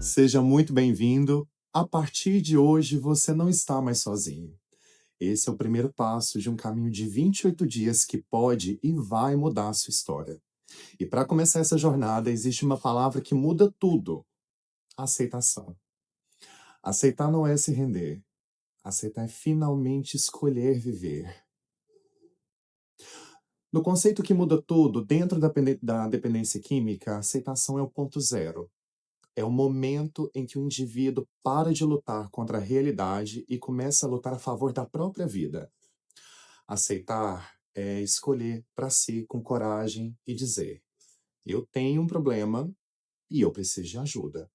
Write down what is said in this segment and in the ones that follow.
Seja muito bem-vindo. A partir de hoje, você não está mais sozinho. Esse é o primeiro passo de um caminho de 28 dias que pode e vai mudar a sua história. E para começar essa jornada, existe uma palavra que muda tudo: aceitação. Aceitar não é se render. Aceitar é finalmente escolher viver. No conceito que muda tudo, dentro da dependência química, a aceitação é o ponto zero. É o momento em que o indivíduo para de lutar contra a realidade e começa a lutar a favor da própria vida. Aceitar é escolher para si com coragem e dizer: eu tenho um problema e eu preciso de ajuda.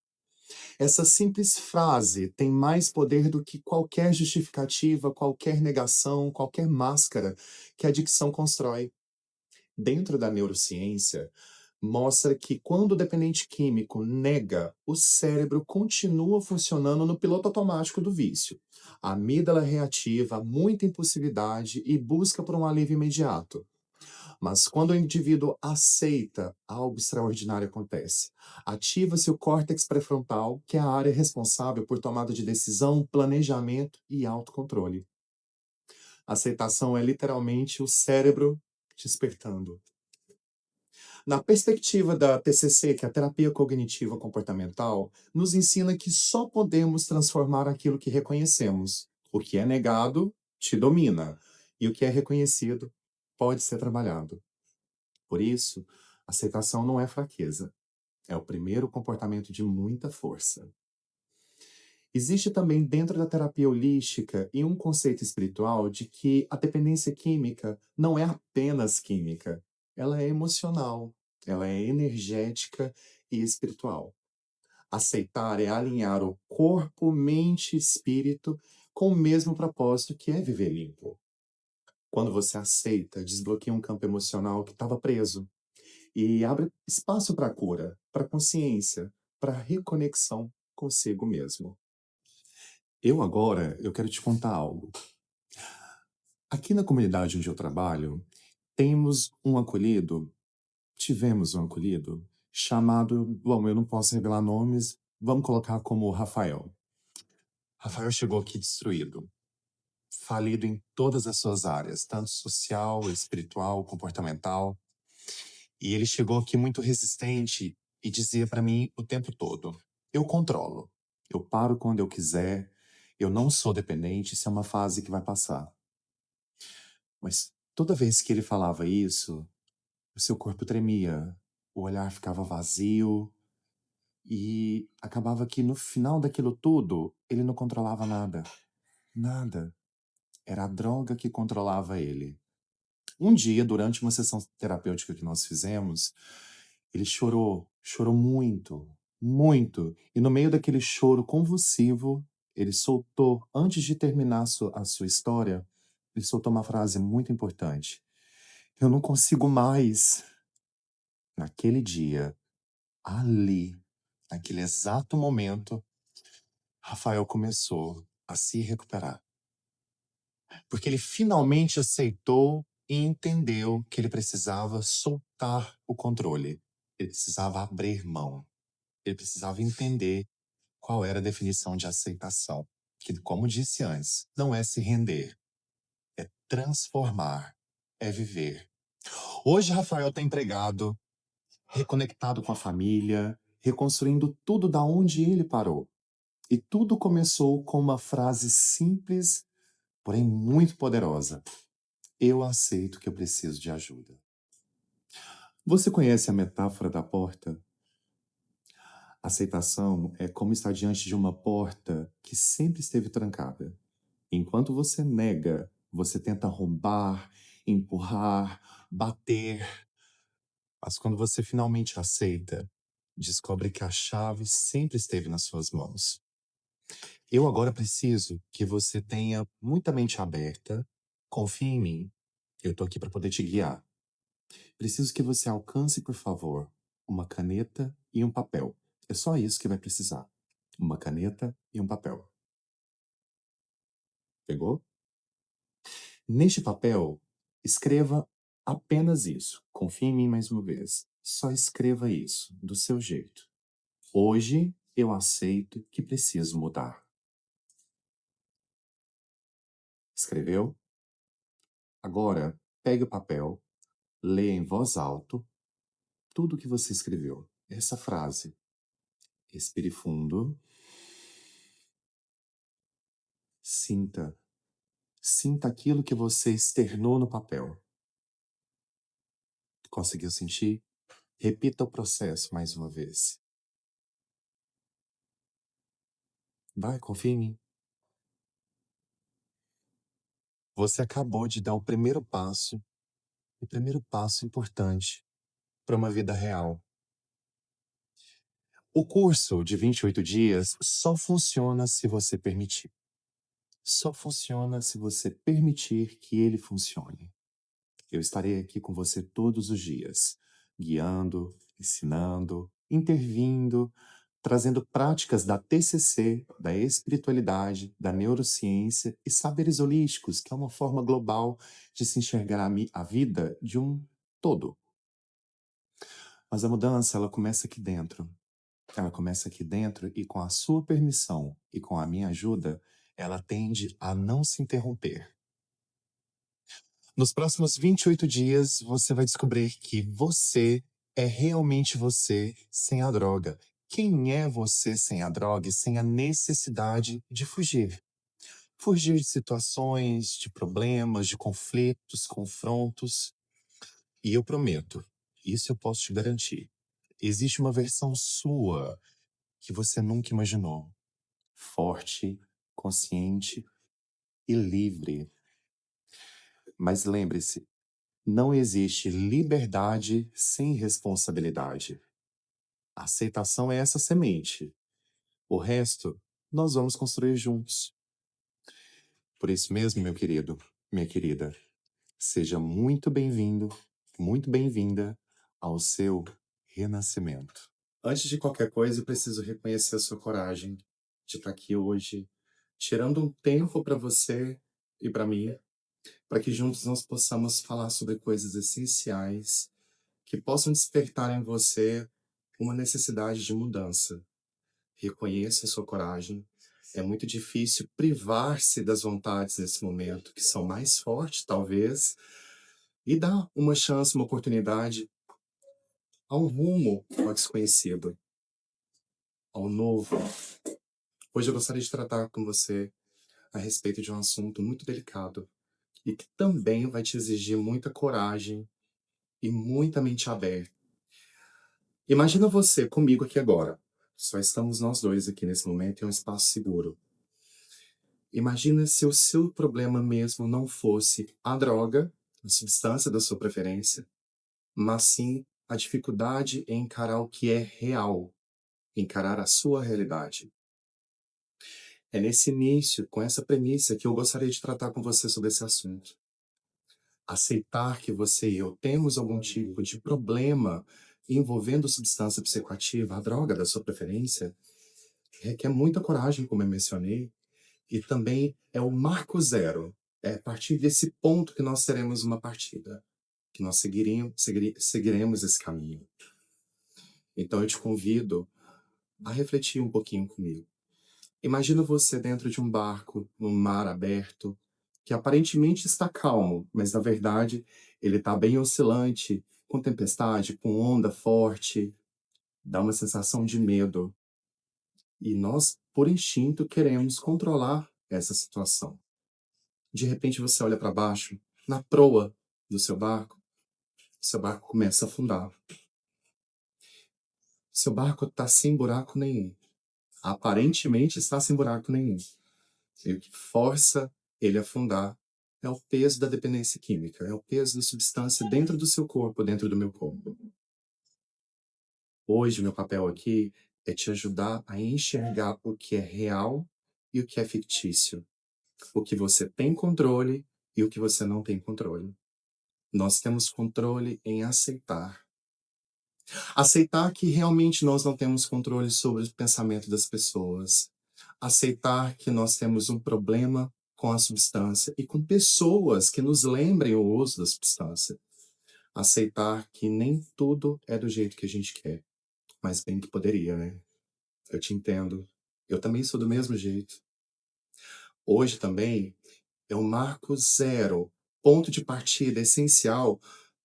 Essa simples frase tem mais poder do que qualquer justificativa, qualquer negação, qualquer máscara que a dicção constrói. Dentro da neurociência, mostra que quando o dependente químico nega, o cérebro continua funcionando no piloto automático do vício. A amígdala reativa, muita impulsividade e busca por um alívio imediato. Mas quando o indivíduo aceita, algo extraordinário acontece. Ativa-se o córtex pré-frontal, que é a área responsável por tomada de decisão, planejamento e autocontrole. Aceitação é literalmente o cérebro despertando. Na perspectiva da TCC, que é a terapia cognitiva comportamental, nos ensina que só podemos transformar aquilo que reconhecemos. O que é negado te domina, e o que é reconhecido pode ser trabalhado. Por isso, aceitação não é fraqueza, é o primeiro comportamento de muita força. Existe também dentro da terapia holística e um conceito espiritual de que a dependência química não é apenas química, ela é emocional, ela é energética e espiritual. Aceitar é alinhar o corpo, mente e espírito com o mesmo propósito que é viver limpo. Quando você aceita, desbloqueia um campo emocional que estava preso e abre espaço para a cura, para a consciência, para a reconexão consigo mesmo. Eu quero te contar algo. Aqui na comunidade onde eu trabalho, tivemos um acolhido chamado, bom, eu não posso revelar nomes, vamos colocar como Rafael. Rafael chegou aqui destruído, falido em todas as suas áreas, tanto social, espiritual, comportamental. E ele chegou aqui muito resistente e dizia para mim o tempo todo: eu controlo, eu paro quando eu quiser, eu não sou dependente, isso é uma fase que vai passar. Mas toda vez que ele falava isso, o seu corpo tremia, o olhar ficava vazio e acabava que no final daquilo tudo, ele não controlava nada. Nada. Era a droga que controlava ele. Um dia, durante uma sessão terapêutica que nós fizemos, ele chorou muito, muito. E no meio daquele choro convulsivo, ele soltou, antes de terminar a sua história, ele soltou uma frase muito importante. Eu não consigo mais. Naquele dia, ali, naquele exato momento, Rafael começou a se recuperar. Porque ele finalmente aceitou e entendeu que ele precisava soltar o controle. Ele precisava abrir mão. Ele precisava entender qual era a definição de aceitação. Que, como disse antes, não é se render, é transformar, é viver. Hoje, Rafael está empregado, reconectado com a família, reconstruindo tudo da onde ele parou. E tudo começou com uma frase simples, porém muito poderosa: eu aceito que eu preciso de ajuda. Você conhece a metáfora da porta? Aceitação é como estar diante de uma porta que sempre esteve trancada. Enquanto você nega, você tenta arrombar, empurrar, bater. Mas quando você finalmente aceita, descobre que a chave sempre esteve nas suas mãos. Eu agora preciso que você tenha muita mente aberta, confie em mim. Eu tô aqui para poder te guiar. Preciso que você alcance, por favor, uma caneta e um papel. É só isso que vai precisar. Uma caneta e um papel. Pegou? Neste papel, escreva apenas isso. Confie em mim mais uma vez. Só escreva isso, do seu jeito. Hoje Eu aceito que preciso mudar. Escreveu? Agora, pegue o papel, leia em voz alta tudo o que você escreveu. Essa frase. Respire fundo. Sinta. Sinta aquilo que você externou no papel. Conseguiu sentir? Repita o processo mais uma vez. Vai, confia em mim. Você acabou de dar o primeiro passo importante para uma vida real. O curso de 28 dias só funciona se você permitir. Só funciona se você permitir que ele funcione. Eu estarei aqui com você todos os dias, guiando, ensinando, intervindo, trazendo práticas da TCC, da espiritualidade, da neurociência e saberes holísticos, que é uma forma global de se enxergar a vida de um todo. Mas a mudança, ela começa aqui dentro. Ela começa aqui dentro e com a sua permissão e com a minha ajuda, ela tende a não se interromper. Nos próximos 28 dias, você vai descobrir que você é realmente você sem a droga. Quem é você sem a droga e sem a necessidade de fugir? Fugir de situações, de problemas, de conflitos, confrontos. E eu prometo, isso eu posso te garantir. Existe uma versão sua que você nunca imaginou. Forte, consciente e livre. Mas lembre-se, não existe liberdade sem responsabilidade. A aceitação é essa semente. O resto, nós vamos construir juntos. Por isso mesmo, meu querido, minha querida, seja muito bem-vindo, muito bem-vinda ao seu renascimento. Antes de qualquer coisa, eu preciso reconhecer a sua coragem de estar aqui hoje, tirando um tempo para você e para mim, para que juntos nós possamos falar sobre coisas essenciais que possam despertar em você uma necessidade de mudança. Reconheça a sua coragem. É muito difícil privar-se das vontades nesse momento, que são mais fortes, talvez, e dar uma chance, uma oportunidade a um rumo ao desconhecido, ao novo. Hoje eu gostaria de tratar com você a respeito de um assunto muito delicado e que também vai te exigir muita coragem e muita mente aberta. Imagina você comigo aqui agora. Só estamos nós dois aqui nesse momento em um espaço seguro. Imagina se o seu problema mesmo não fosse a droga, a substância da sua preferência, mas sim a dificuldade em encarar o que é real, encarar a sua realidade. É nesse início, com essa premissa, que eu gostaria de tratar com você sobre esse assunto. Aceitar que você e eu temos algum tipo de problema envolvendo substância psicoativa, a droga da sua preferência, requer muita coragem, como eu mencionei, e também é o marco zero. É a partir desse ponto que nós teremos uma partida, que nós seguiremos esse caminho. Então eu te convido a refletir um pouquinho comigo. Imagina você dentro de um barco, num mar aberto, que aparentemente está calmo, mas na verdade ele está bem oscilante, com tempestade, com onda forte, dá uma sensação de medo. E nós, por instinto, queremos controlar essa situação. De repente você olha para baixo, na proa do seu barco começa a afundar. Seu barco está sem buraco nenhum. Aparentemente está sem buraco nenhum. E o que força ele a afundar é o peso da dependência química, é o peso da substância dentro do seu corpo, dentro do meu corpo. Hoje, meu papel aqui é te ajudar a enxergar o que é real e o que é fictício. O que você tem controle e o que você não tem controle. Nós temos controle em aceitar. Aceitar que realmente nós não temos controle sobre o pensamento das pessoas. Aceitar que nós temos um problema com a substância e com pessoas que nos lembrem o uso da substância. Aceitar que nem tudo é do jeito que a gente quer, mas bem que poderia, né? Eu te entendo. Eu também sou do mesmo jeito. Hoje também é um marco zero, ponto de partida essencial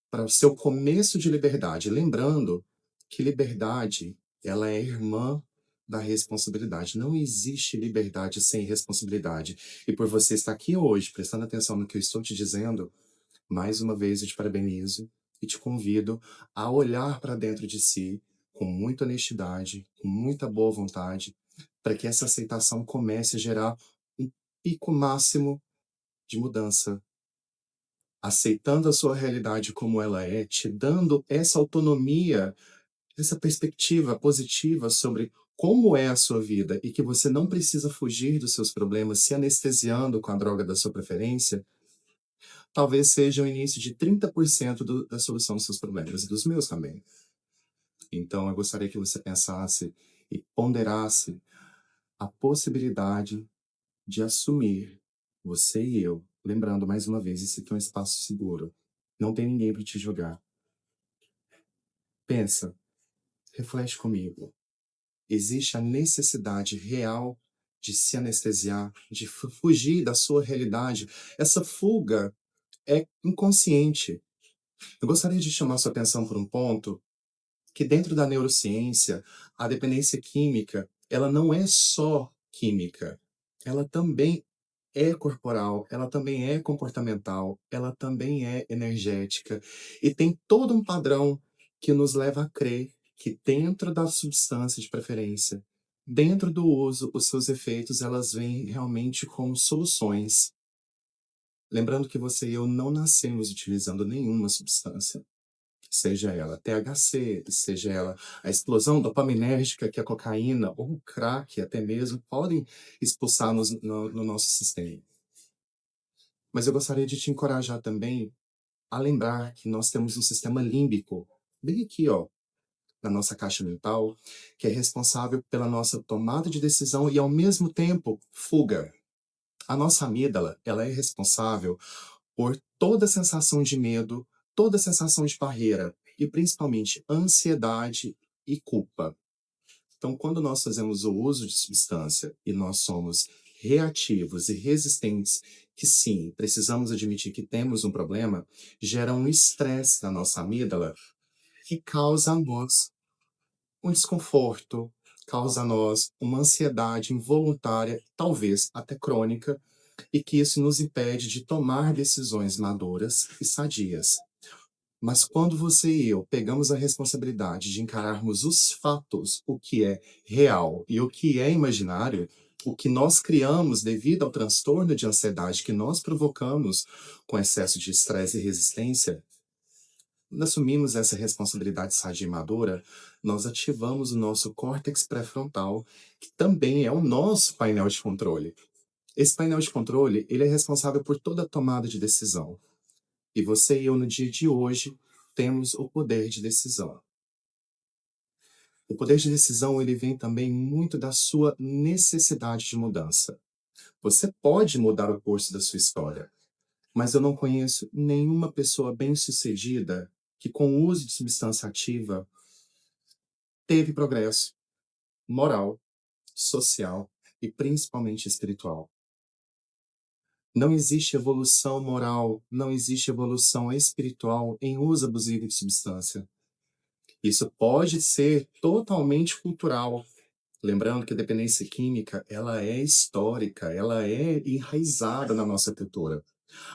para o seu começo de liberdade. Lembrando que liberdade, ela é irmã da responsabilidade. Não existe liberdade sem responsabilidade. E por você estar aqui hoje, prestando atenção no que eu estou te dizendo, mais uma vez eu te parabenizo e te convido a olhar para dentro de si com muita honestidade, com muita boa vontade, para que essa aceitação comece a gerar um pico máximo de mudança, aceitando a sua realidade como ela é, te dando essa autonomia, essa perspectiva positiva sobre como é a sua vida e que você não precisa fugir dos seus problemas se anestesiando com a droga da sua preferência, talvez seja o início de 30% da solução dos seus problemas e dos meus também. Então, eu gostaria que você pensasse e ponderasse a possibilidade de assumir, você e eu, lembrando mais uma vez, isso aqui é um espaço seguro. Não tem ninguém para te julgar. Pensa, reflete comigo. Existe a necessidade real de se anestesiar, de fugir da sua realidade. Essa fuga é inconsciente. Eu gostaria de chamar sua atenção por um ponto que dentro da neurociência, a dependência química, ela não é só química, ela também é corporal, ela também é comportamental, ela também é energética e tem todo um padrão que nos leva a crer que dentro da substância de preferência, dentro do uso, os seus efeitos, elas vêm realmente como soluções. Lembrando que você e eu não nascemos utilizando nenhuma substância. Seja ela THC, seja ela a explosão dopaminérgica que a cocaína ou o crack até mesmo podem expulsar no nosso sistema. Mas eu gostaria de te encorajar também a lembrar que nós temos um sistema límbico, bem aqui, ó, na nossa caixa mental, que é responsável pela nossa tomada de decisão e, ao mesmo tempo, fuga. A nossa amígdala, ela é responsável por toda a sensação de medo, toda a sensação de barreira e principalmente ansiedade e culpa. Então, quando nós fazemos o uso de substância e nós somos reativos e resistentes, que sim, precisamos admitir que temos um problema, gera um estresse na nossa amígdala que causa a nós um desconforto, causa a nós uma ansiedade involuntária, talvez até crônica, e que isso nos impede de tomar decisões maduras e sadias. Mas quando você e eu pegamos a responsabilidade de encararmos os fatos, o que é real e o que é imaginário, o que nós criamos devido ao transtorno de ansiedade que nós provocamos com excesso de estresse e resistência, quando assumimos essa responsabilidade sadia e madura, nós ativamos o nosso córtex pré-frontal, que também é o nosso painel de controle. Esse painel de controle, ele é responsável por toda a tomada de decisão. E você e eu, no dia de hoje, temos o poder de decisão. O poder de decisão, ele vem também muito da sua necessidade de mudança. Você pode mudar o curso da sua história, mas eu não conheço nenhuma pessoa bem-sucedida que, com o uso de substância ativa, teve progresso moral, social e principalmente espiritual. Não existe evolução moral, não existe evolução espiritual em uso abusivo de substância. Isso pode ser totalmente cultural. Lembrando que a dependência química, ela é histórica, ela é enraizada na nossa cultura.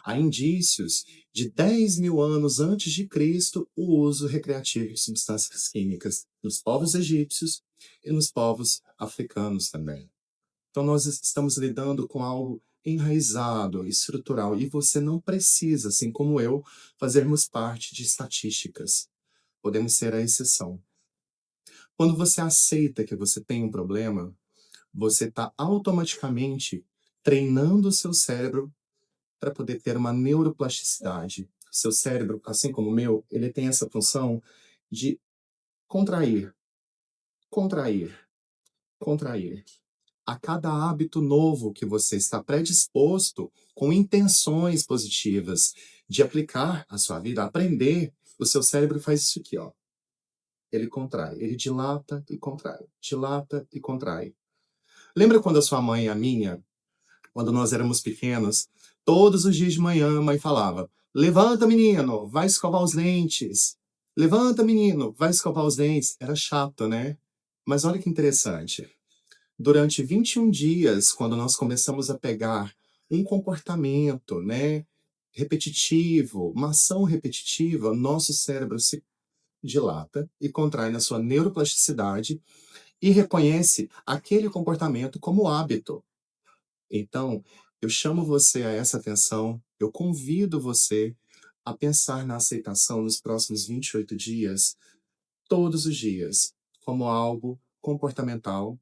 Há indícios de 10.000 anos antes de Cristo o uso recreativo de substâncias químicas nos povos egípcios e nos povos africanos também. Então nós estamos lidando com algo enraizado, estrutural, e você não precisa, assim como eu, fazermos parte de estatísticas. Podemos ser a exceção. Quando você aceita que você tem um problema, você está automaticamente treinando o seu cérebro para poder ter uma neuroplasticidade. Seu cérebro, assim como o meu, ele tem essa função de contrair, contrair, contrair. A cada hábito novo que você está predisposto, com intenções positivas de aplicar a sua vida, aprender, o seu cérebro faz isso aqui, ó. ele contrai. Ele dilata e contrai, dilata e contrai. Lembra quando a sua mãe e a minha, quando nós éramos pequenos, todos os dias de manhã a mãe falava: "Levanta, menino, vai escovar os dentes. Levanta, menino, vai escovar os dentes". Era chato, né? Mas olha que interessante. Durante 21 dias, quando nós começamos a pegar um comportamento, né, repetitivo, uma ação repetitiva, nosso cérebro se dilata e contrai na sua neuroplasticidade e reconhece aquele comportamento como hábito. Então, eu chamo você a essa atenção, eu convido você a pensar na aceitação nos próximos 28 dias, todos os dias, como algo comportamental,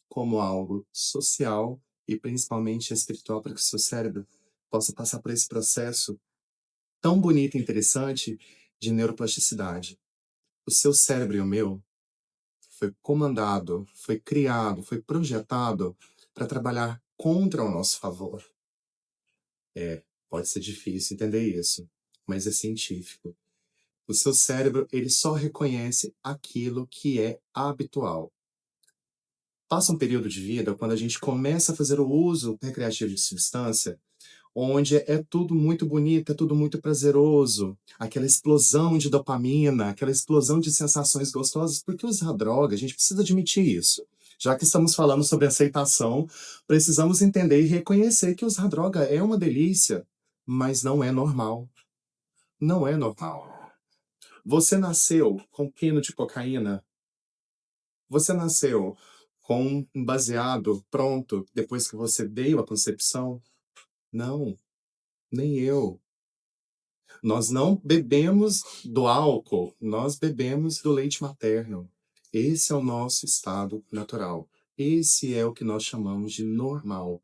como algo social e principalmente espiritual, para que o seu cérebro possa passar por esse processo tão bonito e interessante de neuroplasticidade. O seu cérebro e o meu foi comandado, foi criado, foi projetado para trabalhar contra o nosso favor. É, pode ser difícil entender isso, mas é científico. O seu cérebro, ele só reconhece aquilo que é habitual. Passa um período de vida quando a gente começa a fazer o uso recreativo de substância, onde é tudo muito bonito, é tudo muito prazeroso, aquela explosão de dopamina, aquela explosão de sensações gostosas, porque usar droga, a gente precisa admitir isso. Já que estamos falando sobre aceitação, precisamos entender e reconhecer que usar droga é uma delícia, mas não é normal. Não é normal. Você nasceu com um quilo de cocaína? Você nasceu com um baseado pronto depois que você veio à concepção? Não, nem eu. Nós não bebemos do álcool, nós bebemos do leite materno. Esse é o nosso estado natural. Esse é o que nós chamamos de normal.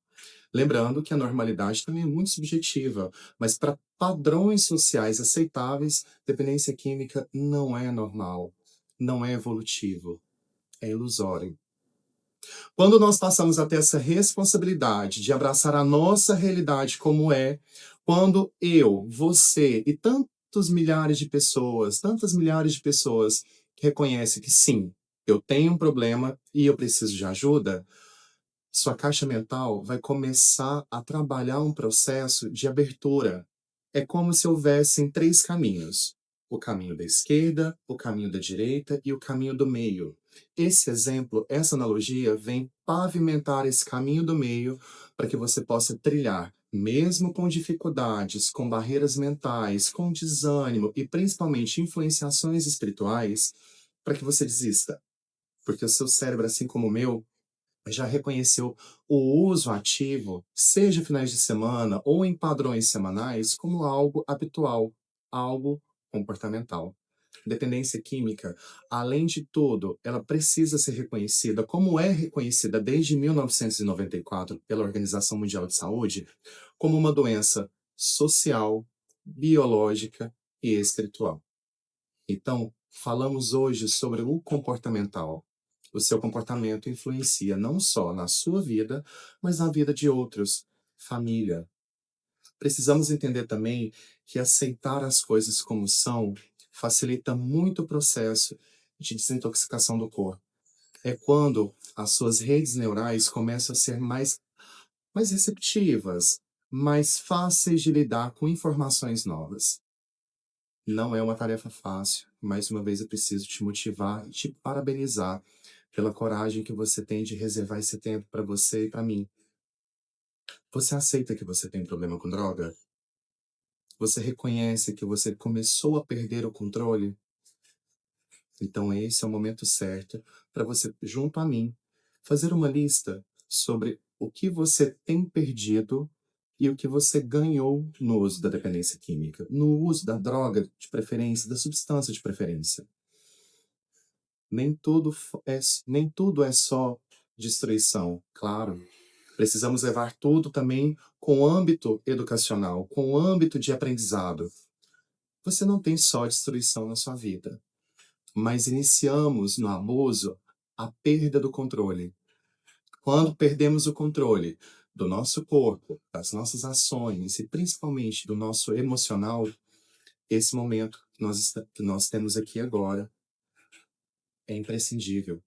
Lembrando que a normalidade também é muito subjetiva, mas para padrões sociais aceitáveis, dependência química não é normal, não é evolutivo, é ilusório. Quando nós passamos a ter essa responsabilidade de abraçar a nossa realidade como é, quando eu, você e tantas milhares de pessoas reconhecem que sim, eu tenho um problema e eu preciso de ajuda, sua caixa mental vai começar a trabalhar um processo de abertura. É como se houvessem três caminhos: o caminho da esquerda, o caminho da direita e o caminho do meio. Esse exemplo, essa analogia, vem pavimentar esse caminho do meio para que você possa trilhar, mesmo com dificuldades, com barreiras mentais, com desânimo e principalmente influenciações espirituais, para que você desista. Porque o seu cérebro, assim como o meu, já reconheceu o uso ativo, seja finais de semana ou em padrões semanais, como algo habitual, algo comportamental. Dependência química, além de tudo, ela precisa ser reconhecida, como é reconhecida desde 1994 pela Organização Mundial de Saúde, como uma doença social, biológica e espiritual. Então, falamos hoje sobre o comportamental. O seu comportamento influencia não só na sua vida, mas na vida de outros, família. Precisamos entender também que aceitar as coisas como são facilita muito o processo de desintoxicação do corpo. É quando as suas redes neurais começam a ser mais receptivas, mais fáceis de lidar com informações novas. Não é uma tarefa fácil. Mais uma vez eu preciso te motivar e te parabenizar pela coragem que você tem de reservar esse tempo para você e para mim. Você aceita que você tem problema com droga? Você reconhece que você começou a perder o controle? Então esse é o momento certo para você, junto a mim, fazer uma lista sobre o que você tem perdido e o que você ganhou no uso da dependência química, no uso da droga de preferência, da substância de preferência. Nem tudo é só destruição, claro. Precisamos levar tudo também com o âmbito educacional, com o âmbito de aprendizado. Você não tem só destruição na sua vida, mas iniciamos no abuso a perda do controle. Quando perdemos o controle do nosso corpo, das nossas ações e principalmente do nosso emocional, esse momento que nós temos aqui agora é imprescindível.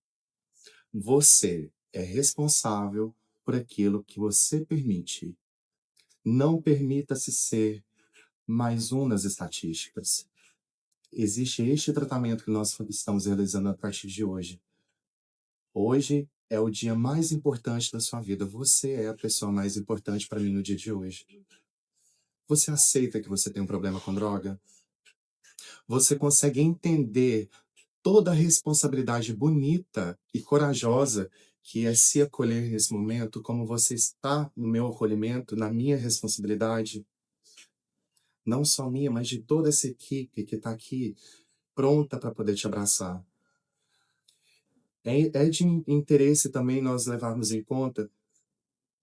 Você é responsável por aquilo que você permite. Não permita-se ser mais um nas estatísticas. Existe este tratamento que nós estamos realizando a partir de hoje. Hoje é o dia mais importante da sua vida. Você é a pessoa mais importante para mim no dia de hoje. Você aceita que você tem um problema com droga? Você consegue entender toda a responsabilidade bonita e corajosa que é se acolher nesse momento, como você está no meu acolhimento, na minha responsabilidade, não só minha, mas de toda essa equipe que está aqui pronta para poder te abraçar. É de interesse também nós levarmos em conta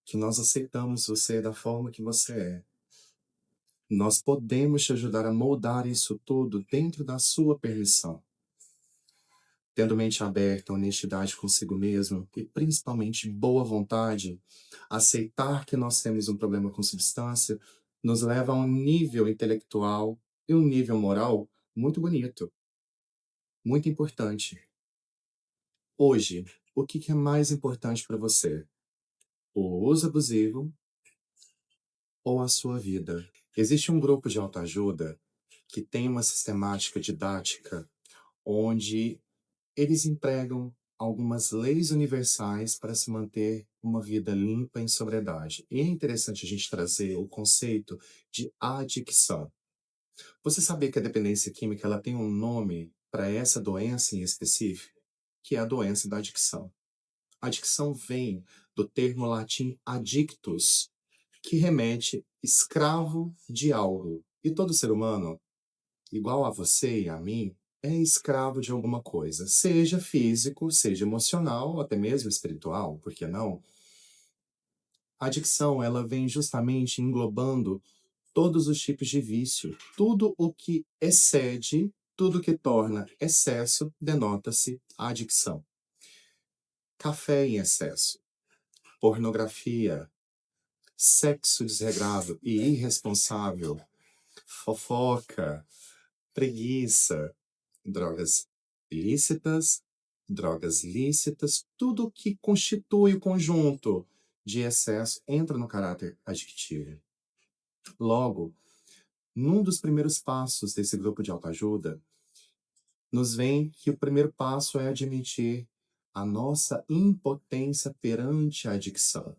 que nós aceitamos você da forma que você é. Nós podemos te ajudar a moldar isso tudo dentro da sua permissão. Tendo mente aberta, honestidade consigo mesmo e principalmente boa vontade, aceitar que nós temos um problema com substância nos leva a um nível intelectual e um nível moral muito bonito, muito importante. Hoje, o que é mais importante para você? O uso abusivo ou a sua vida? Existe um grupo de autoajuda que tem uma sistemática didática onde eles empregam algumas leis universais para se manter uma vida limpa em sobriedade. E é interessante a gente trazer o conceito de adicção. Você sabia que a dependência química ela tem um nome para essa doença em específico? Que é a doença da adicção. A adicção vem do termo latim addictus, que remete escravo de algo. E todo ser humano, igual a você e a mim, é escravo de alguma coisa, seja físico, seja emocional, ou até mesmo espiritual, por que não? A adicção, ela vem justamente englobando todos os tipos de vício. Tudo o que excede, tudo que torna excesso, denota-se adicção. Café em excesso, pornografia, sexo desregrado e irresponsável, fofoca, preguiça, drogas lícitas, drogas lícitas, tudo que constitui o conjunto de excesso entra no caráter adictivo. Logo, num dos primeiros passos desse grupo de autoajuda, nos vem que o primeiro passo é admitir a nossa impotência perante a adicção.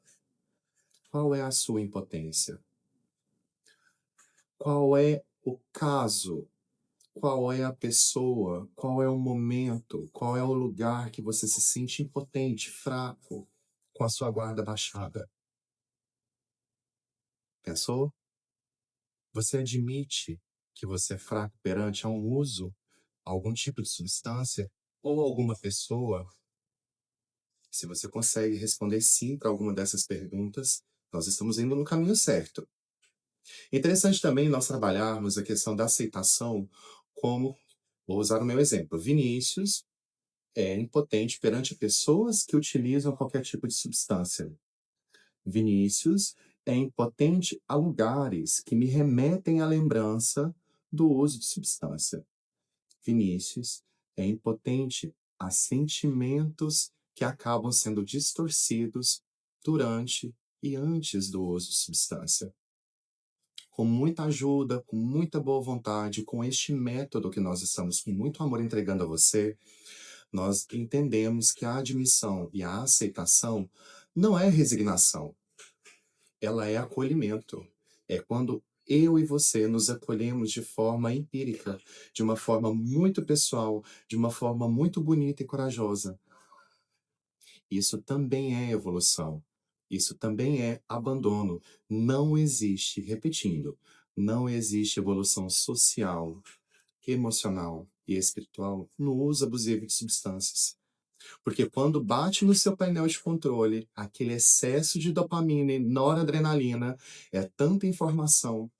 Qual é a sua impotência? Qual é o caso? Qual é a pessoa? Qual é o momento? Qual é o lugar que você se sente impotente, fraco, com a sua guarda baixada? Pensou? Você admite que você é fraco perante a um uso, algum tipo de substância ou alguma pessoa? Se você consegue responder sim para alguma dessas perguntas, nós estamos indo no caminho certo. Interessante também nós trabalharmos a questão da aceitação como, vou usar o meu exemplo, Vinícius é impotente perante pessoas que utilizam qualquer tipo de substância. Vinícius é impotente a lugares que me remetem à lembrança do uso de substância. Vinícius é impotente a sentimentos que acabam sendo distorcidos durante e antes do uso de substância. Com muita ajuda, com muita boa vontade, com este método que nós estamos com muito amor entregando a você, nós entendemos que a admissão e a aceitação não é resignação, ela é acolhimento. É quando eu e você nos acolhemos de forma empírica, de uma forma muito pessoal, de uma forma muito bonita e corajosa. Isso também é evolução. Isso também é abandono. Não existe, repetindo, não existe evolução social, emocional e espiritual no uso abusivo de substâncias. Porque quando bate no seu painel de controle, aquele excesso de dopamina e noradrenalina, é tanta informação,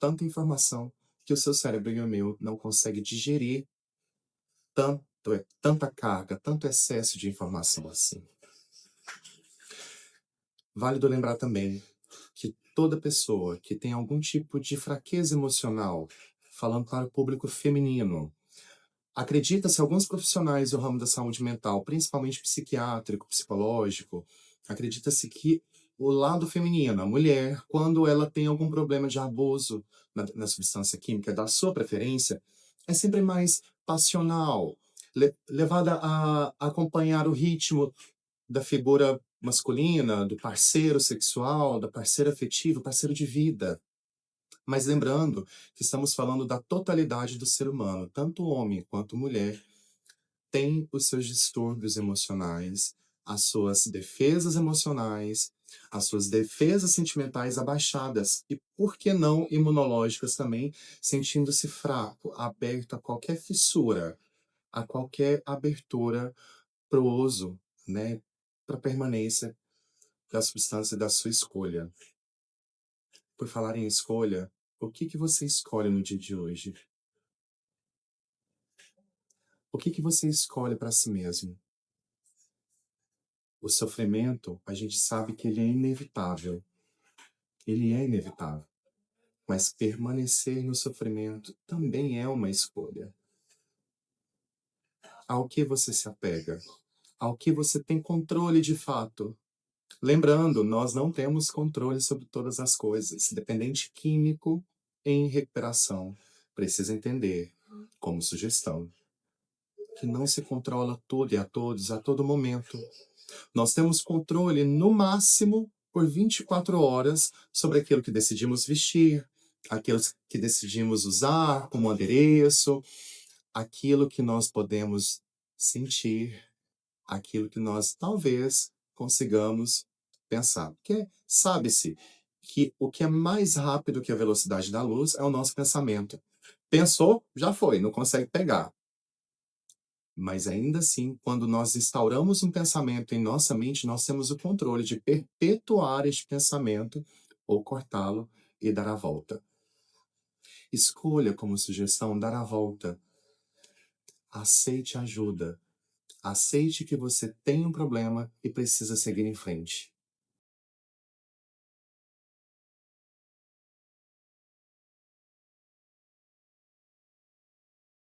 que o seu cérebro e o meu não consegue digerir tanta carga, tanto excesso de informação assim. Válido lembrar também que toda pessoa que tem algum tipo de fraqueza emocional, falando para o público feminino, Acredita-se alguns profissionais do ramo da saúde mental, principalmente psiquiátrico, psicológico, acredita-se que o lado feminino, a mulher, quando ela tem algum problema de abuso na substância química da sua preferência, é sempre mais passional, levada a acompanhar o ritmo da figura masculina, do parceiro sexual, da parceira afetiva, parceiro de vida. Mas lembrando que estamos falando da totalidade do ser humano, tanto homem quanto mulher tem os seus distúrbios emocionais, as suas defesas emocionais, as suas defesas sentimentais abaixadas e, por que não, imunológicas também, sentindo-se fraco, aberto a qualquer fissura, a qualquer abertura para o uso, né, para a permanência da substância da sua escolha. Por falar em escolha, o que você escolhe no dia de hoje? O que você escolhe para si mesmo? O sofrimento, a gente sabe que ele é inevitável. Ele é inevitável. Mas permanecer no sofrimento também é uma escolha. Ao que você se apega? Ao que você tem controle de fato? Lembrando, nós não temos controle sobre todas as coisas. Dependente químico em recuperação precisa entender, como sugestão, que não se controla tudo e a todos a todo momento. Nós temos controle, no máximo, por 24 horas sobre aquilo que decidimos vestir, aquilo que decidimos usar como adereço, aquilo que nós podemos sentir, aquilo que nós talvez consigamos pensar. Porque sabe-se que o que é mais rápido que a velocidade da luz é o nosso pensamento. Pensou, já foi, não consegue pegar. Mas ainda assim, quando nós instauramos um pensamento em nossa mente, nós temos o controle de perpetuar este pensamento ou cortá-lo e dar a volta. Escolha como sugestão dar a volta. Aceite ajuda. Aceite que você tem um problema e precisa seguir em frente.